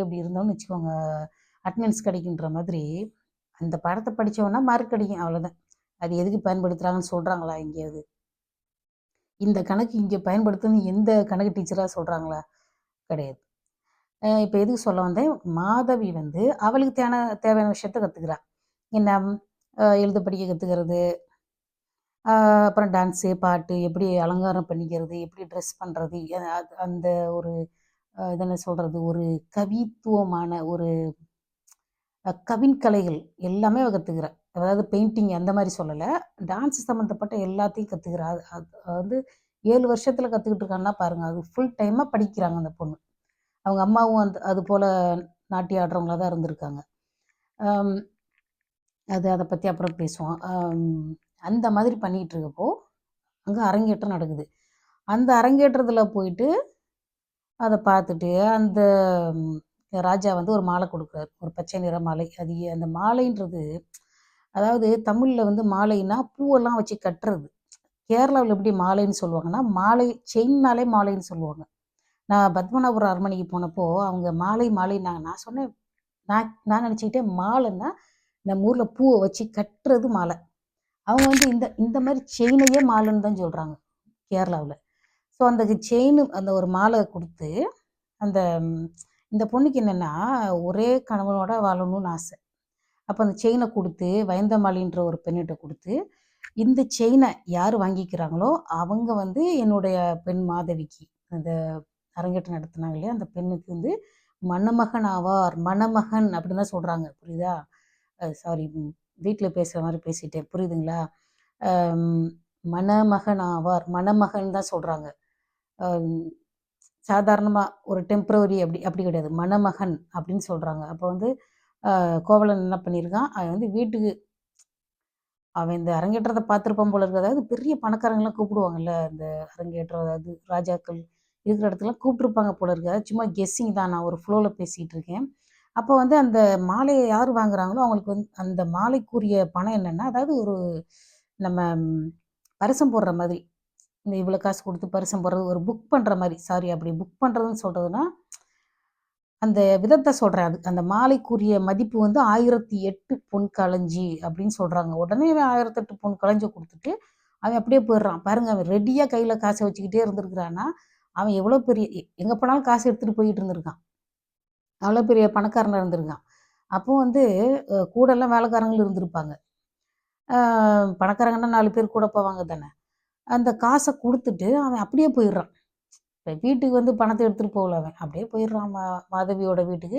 இப்படி இருந்தோம்னு வச்சுக்கோங்க, அட்டெண்டன்ஸ் கிடைக்குன்ற மாதிரி, அந்த பாடத்த படிச்சோம்னா மார்க் கிடைக்கும் அவ்வளோதான். அது எதுக்கு பயன்படுத்துறாங்கன்னு சொல்றாங்களா எங்கேயாவது? இந்த கணக்கு இங்கே பயன்படுத்துன்னு எந்த கணக்கு டீச்சராவது சொல்றாங்களா? கிடையாது. இப்ப எதுக்கு சொல்ல வந்தேன், மாதவி வந்து அவளுக்கு தேவையான விஷயத்த கத்துக்கிறா. என்ன எழுத படிக்க கத்துக்கிறது, அ அப்புறம் டான்ஸு, பாட்டு, எப்படி அலங்காரம் பண்ணிக்கிறது, எப்படி ட்ரெஸ் பண்றது, அந்த ஒரு இது என்ன சொல்றது, ஒரு கவித்துவமான ஒரு கவின் கலைகள் எல்லாமே அவ கத்துக்கிறா. அதாவது பெயிண்டிங் அந்த மாரி சொல்லல. டான்ஸ் சம்மந்தப்பட்ட எல்லாத்தையும் கத்துக்கிறா. அது அது வந்து 7 வருஷத்துல கத்துக்கிட்டு இருக்கான்னா பாருங்க. அது ஃபுல் டைமா படிக்கிறாங்க அந்த பொண்ணு. அவங்க அம்மாவும் அது போல நாட்டியம் ஆடுறவங்களா தான் இருந்திருக்காங்க. அம் அத பத்தி அப்புறம் பேசுவோம். அந்த மாதிரி பண்ணிட்டு இருக்கப்போ, அங்க அரங்கேற்றம் நடக்குது. அந்த அரங்கேற்றத்துல போயிட்டு அத பார்த்துட்டு, அந்த ம் ராஜா வந்து ஒரு மாலை குடுக்குறாரு. ஒரு பச்சை நிற மாலை. அது அந்த மாலைன்றது அதாவது தமிழ்ல வந்து மாலைன்னா, பூவெல்லாம் வச்சு கட்டுறது. கேரளாவுல எப்படி மாலைன்னு சொல்லுவாங்கன்னா, மாலை செயின்னாலே மாலைன்னு சொல்லுவாங்க. நான் பத்மநாபபுரம் அரண்மனைக்கு போனப்போ, அவங்க மாலை மாலைன்னாங்க. நான் சொன்னேன், நான் நான் நினச்சுக்கிட்டேன் மாலைன்னா, நம்ம ஊர்ல பூவ வச்சு கட்டுறது மாலை. அவங்க வந்து இந்த இந்த மாரி செயினையே மாலைன்னு தான் சொல்றாங்க, கேரளாவுல. ஸோ அந்த செயினு அந்த ஒரு மாலை குடுத்து, அந்த இந்த பொண்ணுக்கு என்னன்னா, ஒரே கணவனோட வாழணும்னு ஆசை. அப்ப அந்த செயின குடுத்து, வயந்தமாலின்ற ஒரு பெண்ணிட்ட குடுத்து, இந்த செயின யாரு வாங்கிக்கிறாங்களோ, அவங்க வந்து என்னுடைய பெண் மாதவிக்கு, அந்த அரங்கேற்றம் நடத்துனாங்க இல்லையா? அந்த பெண்ணுக்கு வந்து மணமகன் ஆவார். மணமகன் அப்படின்னு தான் சொல்றாங்க. புரியுதா? சாரி வீட்ல பேசுற மாரி பேசிட்டேன். புரியுதுங்களா? அம் மணமகன் ஆவார். மணமகன் தான் சொல்றாங்க. அம் சாதாரணமா ஒரு டெம்பரவரி அப்படி அப்படி கிடையாது. மணமகன் அப்படின்னு சொல்றாங்க. அப்போ வந்து கோவலன் என்ன பண்ணியிருக்கான், அவன் வந்து வீட்டுக்கு அவன் இந்த அரங்கேற்றத்த பார்த்துருப்பான் போல இருக்கு. அதாவது பெரிய பணக்காரங்கலாம் கூப்பிடுவாங்கல்ல, இந்த அரங்கேற்றம் அதாவது ராஜாக்கள் இருக்கிற இடத்துலலாம் கூப்பிட்டுருப்பாங்க போல இருக்கு. அதாவது சும்மா கெஸ்ஸிங் தான். நான் ஒரு ஃப்ளோல பேசிட்டு இருக்கேன். அப்போ வந்து அந்த மாலைய யார் வாங்குறாங்களோ, அவங்களுக்கு வந்து அந்த மாலைக்குரிய பணம் என்னன்னா, அதாவது ஒரு நம்ம பரிசம் போடுற மாதிரி. இந்த இவ்வளோ காசு குடுத்து பரிசம் போடுறது, ஒரு புக் பண்ற மாரி. சாரி அப்படி புக் பண்றதுன்னு சொல்றதுன்னா, அந்த விதத்த சொல்றேன். அந்த மாலைக்குரிய மதிப்பு வந்து 1008 பொன் களஞ்சி அப்படின்னு சொல்றாங்க. உடனே இவன் 1008 பொன் களஞ்ச குடுத்துட்டு, அவன் அப்படியே போயிடுறான். பாருங்க அவன் ரெடியா கையில காச வச்சுக்கிட்டே இருந்திருக்கிறான்னா, அவன் எவ்வளோ பெரிய எங்க போனாலும் காசு எடுத்துட்டு போயிட்டு இருந்திருக்கான். அவ்வளோ பெரிய பணக்காரனா இருந்திருக்கான். அப்போ வந்து கூடலாம் வேலைக்காரங்களும் இருந்திருப்பாங்க. அ பணக்காரங்கன்னா 4 பேர் கூட போவாங்க தானே! அந்த காச குடுத்துட்டு அவன் அப்படியே போயிடுறான். இப்ப வீட்டுக்கு வந்து பணத்த எடுத்துட்டு போகல அவன். அப்படியே போயிடுறான் மாதவியோட வீட்டுக்கு.